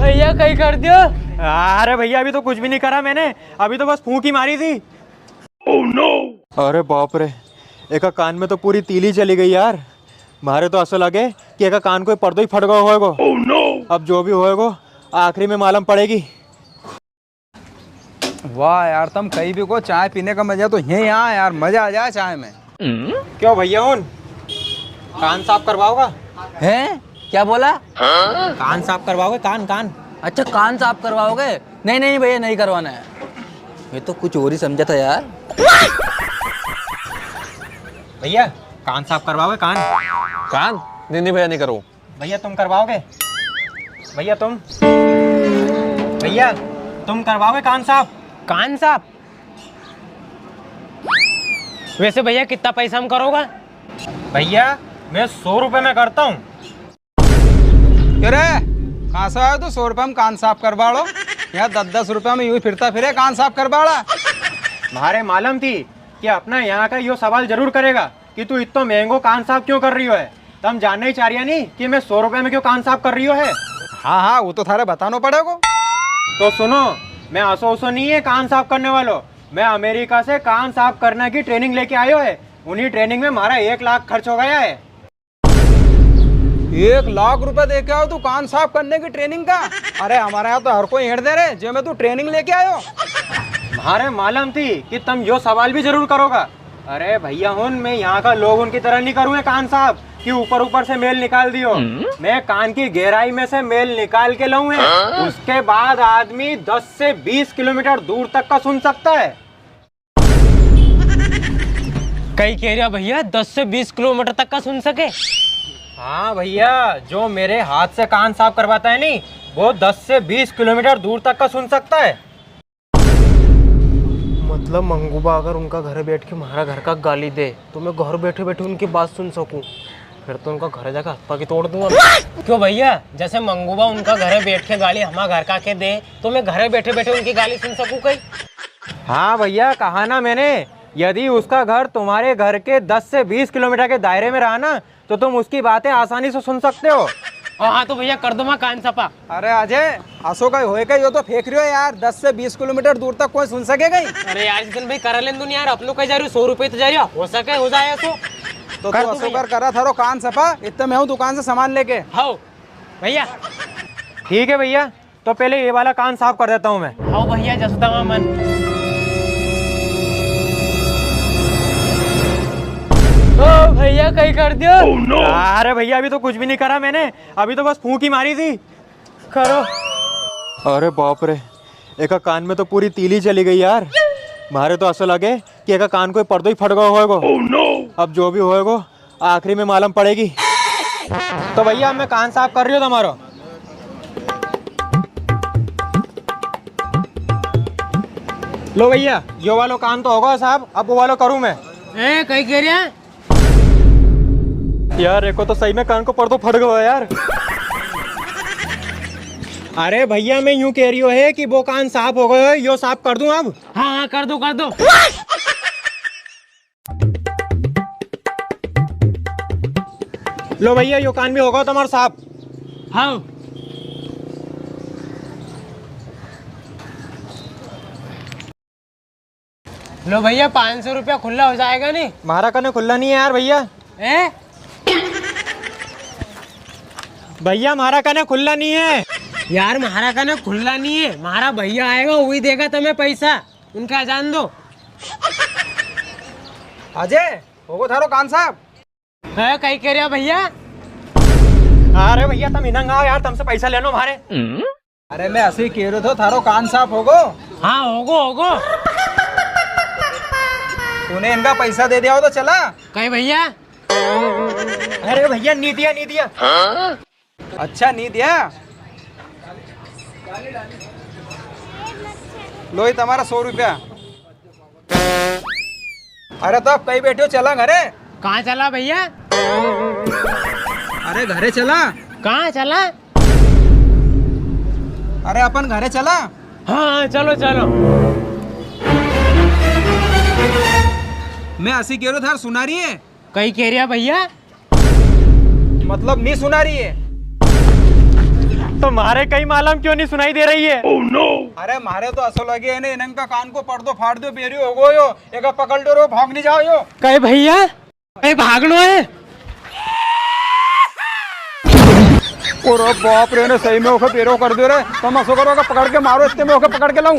भैया कहीं कर दियो। अरे भैया अभी तो कुछ भी नहीं करा मैंने, अभी तो बस फूंक ही मारी थी। Oh no! अरे बाप रे, एक कान में तो पूरी तीली चली गई यार। मारे तो ऐसा लगे कि एक कान को पर्दो ही फट गया होएगो। Oh no! अब जो भी होएगो आखिरी में मालूम पड़ेगी। वाह यार, तुम कहीं भी को चाय पीने का मजा तो यही यहाँ यार, मजा आ जाए चाय में। क्यों भैया उन कान साफ करवाओगा? हैं? क्या बोला? कान साफ करवाओगे? कान कान अच्छा कान साफ करवाओगे? नहीं नहीं भैया नहीं करवाना है। ये तो कुछ और ही समझा था यार। भैया कान साफ करवाओगे? कान कान नहीं नहीं भैया नहीं करो। भैया तुम करवाओगे? भैया तुम करवाओगे कान साफ? कान साहब, वैसे भैया कितना पैसा हम करोगा? भैया मैं 100 रुपए में करता हूँ। क्यों रे, कहाँ से आयो तू? 100 रुपये में कान साफ करवा लो। यहाँ 10-10 रुपये में यूं ही फिरता फिरे कान साफ करवाड़ा। मारे मालूम थी कि अपना यहाँ का यो सवाल जरूर करेगा कि तू इतना महंगो कान साफ क्यों कर रही हो है। तुम जानना ही चाह रही नहीं कि मैं 100 रुपए में क्यों कान साफ कर रही हो है। हाँ हाँ, वो तो थारे बताना पड़ेगा। तो सुनो, मैं असो नहीं है कान साफ करने वालों। मैं अमेरिका से कान साफ करने की ट्रेनिंग लेके आयो है। उन्हीं ट्रेनिंग में हमारा 1 लाख खर्च हो गया है। 1 लाख रुपए दे के आओ तू कान साफ करने की ट्रेनिंग का? अरे हमारे यहाँ तो हर कोई हेड दे रहे जो मैं तू ट्रेनिंग लेके आयो। हमारे मालूम थी कि तुम यो सवाल भी जरूर करोगा। अरे भैया हुन मैं यहाँ का लोग उनकी तरह नहीं करूँगा कान साफ कि ऊपर से मेल निकाल दियो। मैं कान की गहराई में से मेल निकाल के लाऊं है। उसके बाद आदमी 10 से 20 किलोमीटर दूर तक का सुन सकता है। कहीं कह रहा भैया 10 से 20 किलोमीटर तक का सुन सके? हाँ भैया, जो मेरे हाथ से कान साफ करवाता है नहीं, वो 10 से 20 किलोमीटर दूर तक का सुन सकता है। मतलब मंगूबा अगर उनका घर बैठ के हमारा घर का गाली दे तो मैं घर बैठे बैठे उनकी बात सुन सकूं, फिर तो उनका घर जाकर हत्ता की तोड़ दूंगा। क्यों भैया, जैसे मंगूबा उनका घर बैठ के गाली हमारा घर का के दे तो मैं घर बैठे बैठे उनकी गाली सुन सकूं कहीं? हाँ भैया, कहा ना मैंने, यदि उसका घर तुम्हारे घर के 10 से 20 किलोमीटर के दायरे में रहा ना तो तुम उसकी बातें आसानी से सुन सकते हो। हाँ तो भैया कर दो मैं कान सपा। अरे अजय, आसो का होएगा यो तो फेंक रही हो यार। 10 से 20 किलोमीटर दूर तक कोई सुन सकेगा ही? अरे यार जितन भाई करा लेन दुनिया यार, अपनों का जा रही 100 रुपए तो जा रही हो सके हो जाए तो तो तू असोकर करा थारो कान सफा। इतना मैं हूँ दुकान से सामान लेके। हाँ भैया। ठीक है भैया, तो पहले ये वाला कान साफ कर देता हूँ मैं। हाँ भैया जसदा मन। ओ भैया कहीं कर दियो। Oh no! अरे भैया अभी तो कुछ भी नहीं करा मैंने, अभी तो बस फूंक ही मारी थी। करो। अरे बाप रे, एक कान में तो पूरी तीली चली गई यार। मारे तो ऐसा लगे कि एक कान को पर्दो ही फट गया होएगो। Oh no! अब जो भी होएगो आखिरी में मालूम पड़ेगी। तो भैया मैं कान साफ कर रही हूँ तुम्हारा। लो भैया, यो वालो कान तो होगा साहब, अब वो वालो करूँ मैं। कहीं कह रहा यार एको तो सही में कान को पर्दो फट गया यार। अरे भैया मैं यूं कह रही हो है कि वो कान साफ हो गए, यो साफ कर दूं अब? हाँ हाँ कर दो कर दो। लो भैया यो कान भी होगा तुम्हारा साफ। हाँ लो भैया 500 रुपया खुला हो जाएगा नहीं? हमारा कान खुला नहीं है यार भैया। भैया हमारा कान खुला नहीं है यार महारा का ना खुला नहीं है, हमारा भैया आएगा वही देगा तुम्हें पैसा, उनका जान दो। अजय होगो थारो कान साफ। है कहीं कह रहा भैया? अरे भैया तुम इधर आओ यार, तुमसे पैसा ले लो हमारे। अरे मैं ऐसे ही कह रहा था थारो कान साफ होगो। हाँ होगो होगो। तूने इनका पैसा दे दिया हो तो चला। कहीं भैया? अरे भैया नहीं दिया नहीं दिया। अच्छा नहीं दिया, लो ही तुम्हारा 100 रुपया। अरे तो अब कहीं बैठे हो, चला घरे। कहाँ चला भैया? अरे घरे चला। कहाँ चला? अरे अपन घरे चला। हाँ चलो चलो। मैं हंसी कह रहा था, सुना रही है? कहीं कह रहा भैया? मतलब नहीं सुना रही है? तो मारे कई मालूम क्यों नहीं सुनाई दे रही है? अरे मारे तो असो लगे है नहीं, इनका कान को पड़ दो फाड़ दो बेरी हो गो यो, एक पकड़ दो रो भाग नहीं जाओ यो। कहे भैया कहीं भागनो है? और बाप रे ने सही में ओके पेरो कर दे रे, तुम असो करो पकड़ के मारो, इतने में ओके पकड़ के लाऊं।